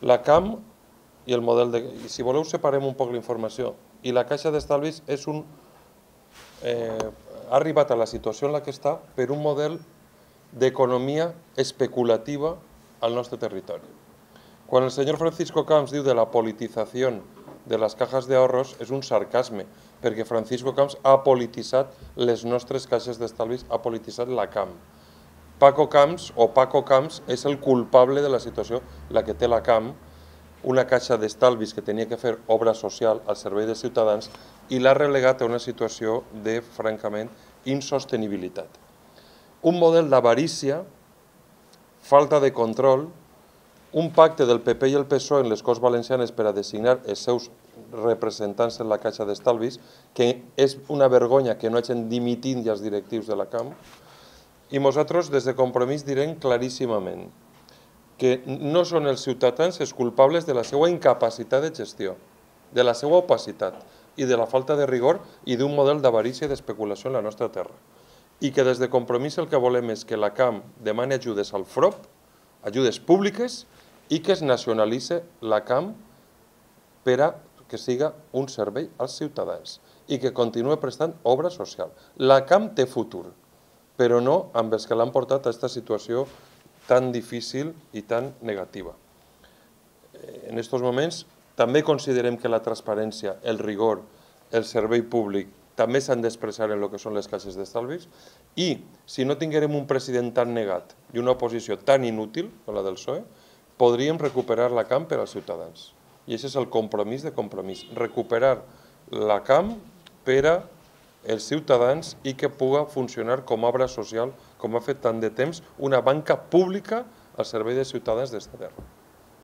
La CAM i el model de... I si voleu separem un poc la informació. I la Caixa d'Estalvis és un... ha arribat a la situació en la que està per un model d'economia especulativa al nostre territori. Quan el senyor Francisco Camps diu de la politització de les cajas de ahorros és un sarcasme, perquè Francisco Camps ha polititzat les nostres caixes d'estalvis, ha polititzat la CAM. Paco Camps és el culpable de la situació la que té la CAM, una caixa d'estalvis que tenia que fer obra social al servei dels ciutadans i l'ha relegat a una situació de, francament, insostenibilitat. Un model d'avarícia, falta de control, un pacte del PP i el PSOE en les Corts Valencianes per a designar els seus representants en la Caixa d'Estalvis, que és una vergonya que no hagin dimitit ja els directius de la CAM, i nosaltres des de Compromís direm claríssimament que no són els ciutadans els culpables de la seva incapacitat de gestió, de la seva opacitat i de la falta de rigor i d'un model d'avarícia i d'especulació en la nostra terra. I que des de Compromís el que volem és que la CAM demani ajudes al FROB, ajudes públiques, i que es nacionalitzi la CAM per a que siga un servei als ciutadans i que continuï prestant obra social. La CAM té futur, però no amb els que l'han portat a aquesta situació tan difícil i tan negativa. En aquests moments també considerem que la transparència, el rigor, el servei públic també s'han d'expressar en el que són les caixes d'estalvis i si no tinguérem un president tan negat i una oposició tan inútil com la del PSOE, podríem recuperar la CAM per als ciutadans. I aquest és el compromís de Compromís, recuperar la CAM per als ciutadans i que pugui funcionar com a obra social, com ha fet tant de temps, una banca pública al servei dels ciutadans d'esta terra.